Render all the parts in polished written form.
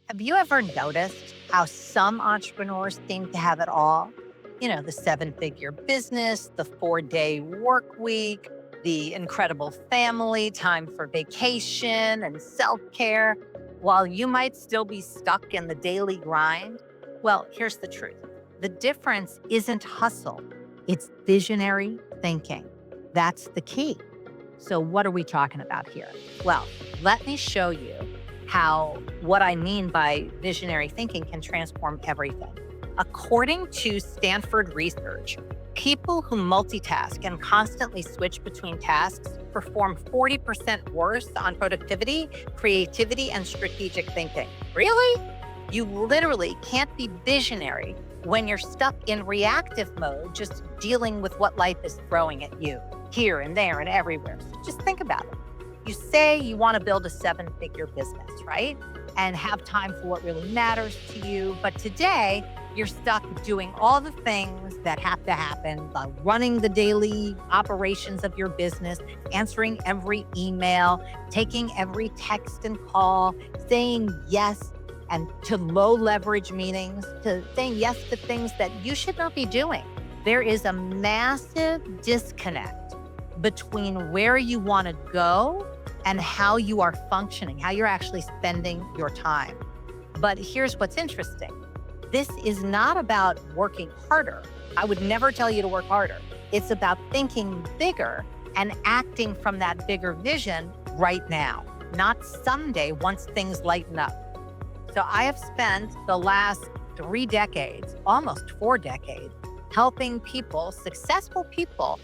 Have you ever noticed how some entrepreneurs seem to have it all? The seven-figure business, the 4-day work week, the incredible family, time for vacation and self care, while you might still be stuck in the daily grind? Well, here's the truth: the difference isn't hustle, it's visionary thinking. That's the key. So, what are we talking about here? Well, let me show you how what I mean by visionary thinking can transform everything. According to Stanford research, people who multitask and constantly switch between tasks perform 40% worse on productivity, creativity, and strategic thinking. Really? You literally can't be visionary when you're stuck in reactive mode, just dealing with what life is throwing at you here and there and everywhere. So just think about it. You say you want to build a seven-figure business, right? And have time for what really matters to you. But today, you're stuck doing all the things that have to happen, running the daily operations of your business, answering every email, taking every text and call, saying yes and to low leverage meetings, to saying yes to things that you should not be doing. There is a massive disconnect between where you want to go and how you are functioning, how you're actually spending your time. But here's what's interesting: this is not about working harder. I would never tell you to work harder. It's about thinking bigger and acting from that bigger vision right now, not someday once things lighten up. So I have spent the last 3 decades, almost 4 decades, helping people, successful people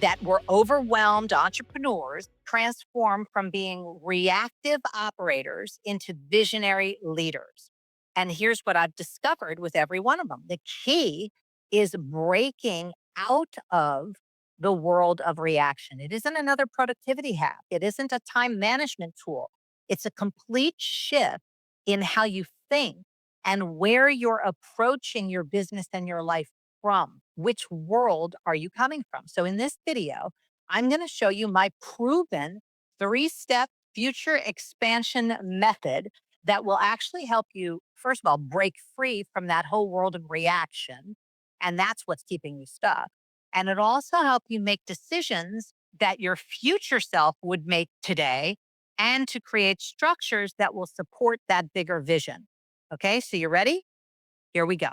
that were overwhelmed entrepreneurs, transform from being reactive operators into visionary leaders. And here's what I've discovered with every one of them: the key is breaking out of the world of reaction. It isn't another productivity hack, it isn't a time management tool. It's a complete shift in how you think and where you're approaching your business and your life from. Which world are you coming from? So, in this video, I'm going to show you my proven 3-step future expansion method that will actually help you, first of all, break free from that whole world of reaction. And that's what's keeping you stuck. And it also help you make decisions that your future self would make today and to create structures that will support that bigger vision. Okay, so you ready? Here we go.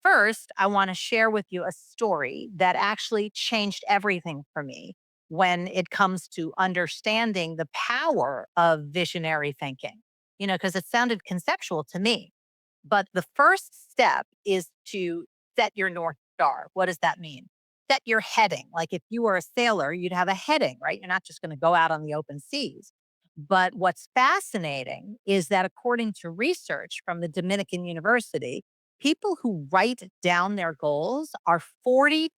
First, I want to share with you a story that actually changed everything for me when it comes to understanding the power of visionary thinking. Because it sounded conceptual to me. But the first step is to set your North Star. What does that mean? Set your heading. Like if you were a sailor, you'd have a heading, right? You're not just going to go out on the open seas. But what's fascinating is that according to research from the Dominican University, people who write down their goals are 42%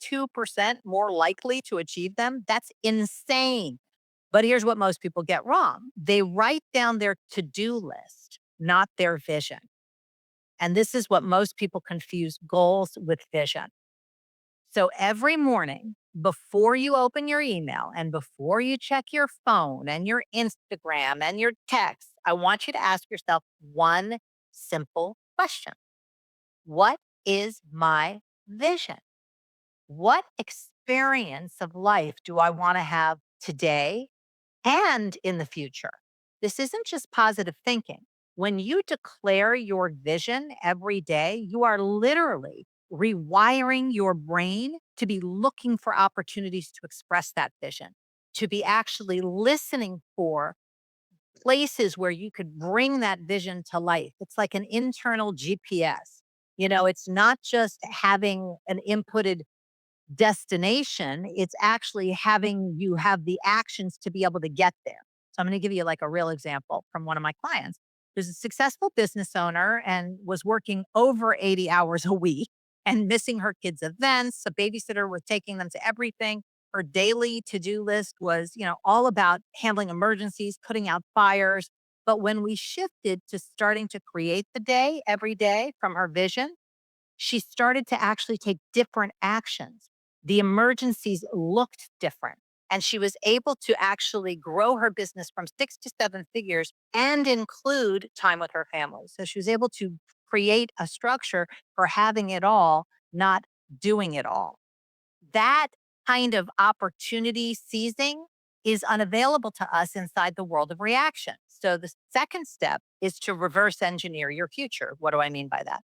more likely to achieve them. That's insane. But here's what most people get wrong: they write down their to do list, not their vision. And this is what most people confuse: goals with vision. So every morning, before you open your email and before you check your phone and your Instagram and your text, I want you to ask yourself one simple question: what is my vision? What experience of life do I want to have today and in the future? This isn't just positive thinking. When you declare your vision every day, you are literally rewiring your brain to be looking for opportunities to express that vision, to be actually listening for places where you could bring that vision to life. It's like an internal GPS. It's not just having an inputted destination, it's actually having you have the actions to be able to get there. So I'm going to give you like a real example from one of my clients. There's a successful business owner and was working over 80 hours a week and missing her kids' events. A babysitter was taking them to everything. Her daily to-do list was, all about handling emergencies, putting out fires. But when we shifted to starting to create the day every day from her vision, she started to actually take different actions. The emergencies looked different. And she was able to actually grow her business from 6 to 7 figures and include time with her family. So she was able to create a structure for having it all, not doing it all. That kind of opportunity seizing is unavailable to us inside the world of reaction. So the second step is to reverse engineer your future. What do I mean by that?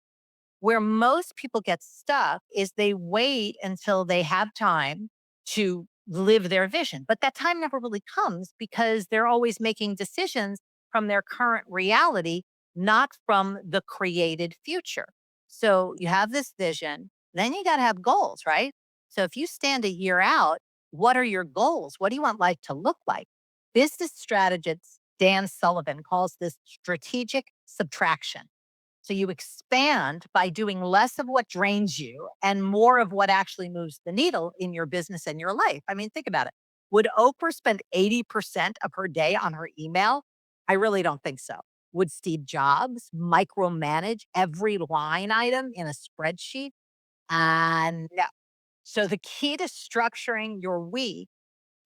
Where most people get stuck is they wait until they have time to live their vision. But that time never really comes because they're always making decisions from their current reality, not from the created future. So you have this vision, then you got to have goals, right? So if you stand a year out, what are your goals? What do you want life to look like? Business strategist Dan Sullivan calls this strategic subtraction. So you expand by doing less of what drains you and more of what actually moves the needle in your business and your life. I mean, think about it. Would Oprah spend 80% of her day on her email? I really don't think so. Would Steve Jobs micromanage every line item in a spreadsheet? No. So the key to structuring your week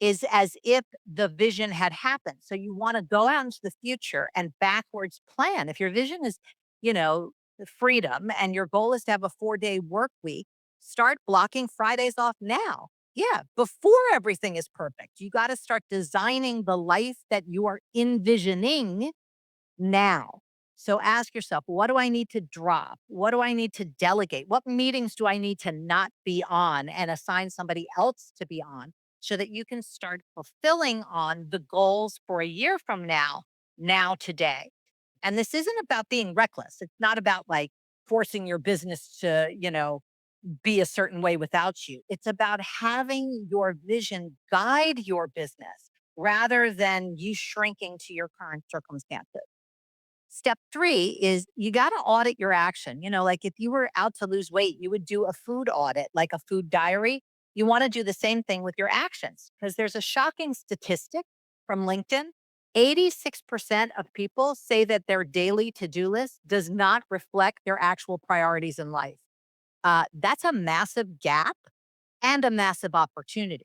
is as if the vision had happened. So you want to go out into the future and backwards plan. If your vision is, the freedom and your goal is to have a 4-day work week, start blocking Fridays off now. Yeah, before everything is perfect. You got to start designing the life that you are envisioning now. So ask yourself, what do I need to drop? What do I need to delegate? What meetings do I need to not be on and assign somebody else to be on so that you can start fulfilling on the goals for a year from now, now today? And this isn't about being reckless. It's not about like forcing your business to, be a certain way without you. It's about having your vision guide your business rather than you shrinking to your current circumstances. Step three is you got to audit your action. Like if you were out to lose weight, you would do a food audit, like a food diary. You want to do the same thing with your actions because there's a shocking statistic from LinkedIn. 86% of people say that their daily to do list does not reflect their actual priorities in life. That's a massive gap and a massive opportunity.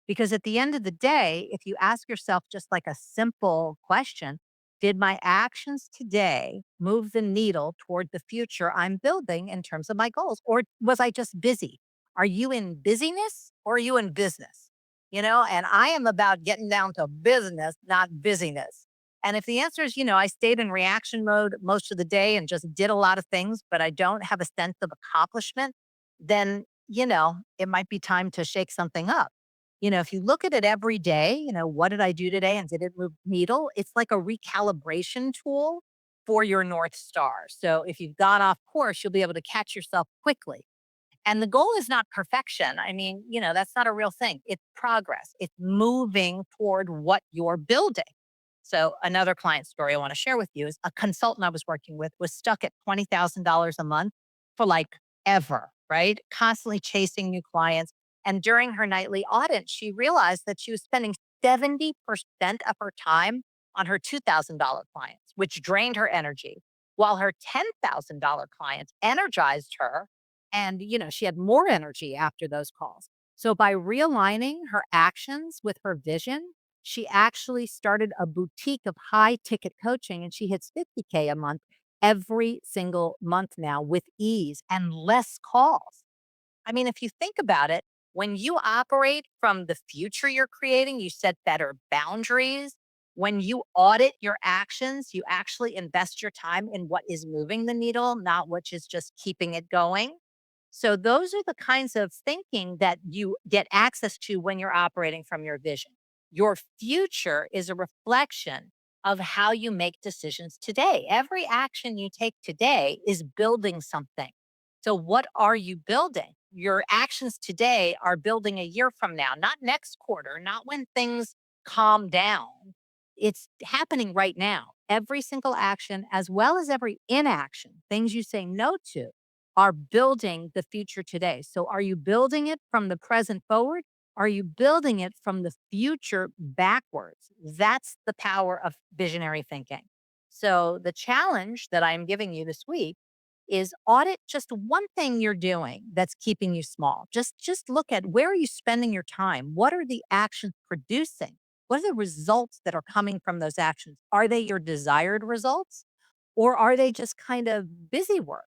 Because at the end of the day, if you ask yourself just like a simple question, did my actions today move the needle toward the future I'm building in terms of my goals? Or was I just busy? Are you in busyness or are you in business? And I am about getting down to business, not busyness. And if the answer is, I stayed in reaction mode most of the day and just did a lot of things, but I don't have a sense of accomplishment, then, it might be time to shake something up. If you look at it every day, what did I do today and did it move needle? It's like a recalibration tool for your North Star. So if you've gone off course, you'll be able to catch yourself quickly. And the goal is not perfection. I mean, that's not a real thing. It's progress. It's moving toward what you're building. So another client story I want to share with you is a consultant I was working with was stuck at $20,000 a month for like ever, right? Constantly chasing new clients. And during her nightly audit, she realized that she was spending 70% of her time on her $2,000 clients, which drained her energy, while her $10,000 clients energized her and, she had more energy after those calls. So by realigning her actions with her vision, she actually started a boutique of high ticket coaching and she hits 50K a month every single month now with ease and less calls. I mean, if you think about it, when you operate from the future you're creating, you set better boundaries. When you audit your actions, you actually invest your time in what is moving the needle, not what is just keeping it going. So, those are the kinds of thinking that you get access to when you're operating from your vision. Your future is a reflection of how you make decisions today. Every action you take today is building something. So, what are you building? Your actions today are building a year from now, not next quarter, not when things calm down. It's happening right now. Every single action, as well as every inaction, things you say no to, are building the future today. So, are you building it from the present forward? Are you building it from the future backwards? That's the power of visionary thinking. So, the challenge that I'm giving you this week is audit just one thing you're doing that's keeping you small. Just look at where are you spending your time? What are the actions producing? What are the results that are coming from those actions? Are they your desired results or are they just kind of busy work?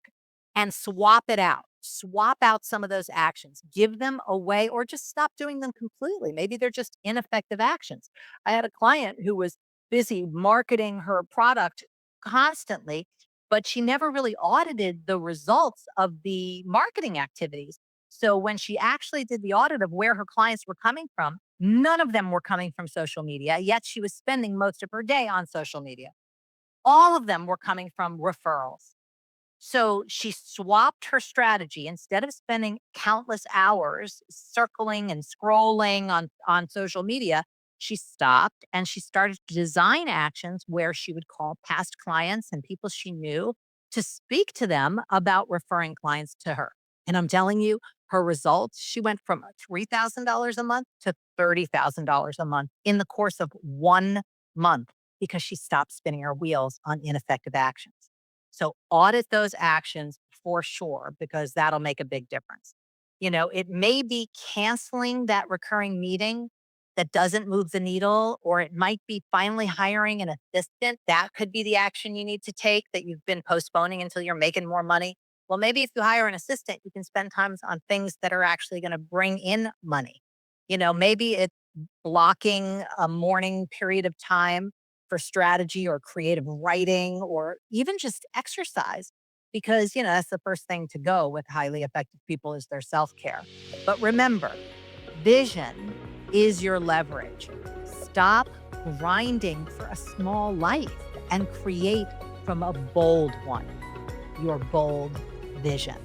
And swap it out. Swap out some of those actions, give them away, or just stop doing them completely. Maybe they're just ineffective actions. I had a client who was busy marketing her product constantly, but she never really audited the results of the marketing activities. So when she actually did the audit of where her clients were coming from, none of them were coming from social media, yet she was spending most of her day on social media. All of them were coming from referrals. So she swapped her strategy. Instead of spending countless hours circling and scrolling on social media, she stopped and she started to design actions where she would call past clients and people she knew to speak to them about referring clients to her. And I'm telling you, her results, she went from $3,000 a month to $30,000 a month in the course of 1 month because she stopped spinning her wheels on ineffective actions. So audit those actions for sure, because that'll make a big difference. It may be canceling that recurring meeting that doesn't move the needle, or it might be finally hiring an assistant. That could be the action you need to take that you've been postponing until you're making more money. Well, maybe if you hire an assistant, you can spend time on things that are actually going to bring in money. Maybe it's blocking a morning period of time for strategy or creative writing or even just exercise because that's the first thing to go with highly effective people is their self-care. But remember, vision is your leverage. Stop grinding for a small life and create from a bold one, your bold vision.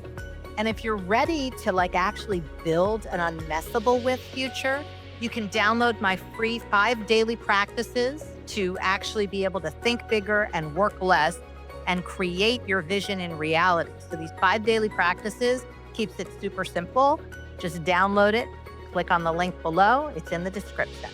And if you're ready to actually build an unmessable with future, you can download my free 5 daily practices to actually be able to think bigger and work less and create your vision in reality. So these 5 daily practices keeps it super simple. Just download it, click on the link below. It's in the description.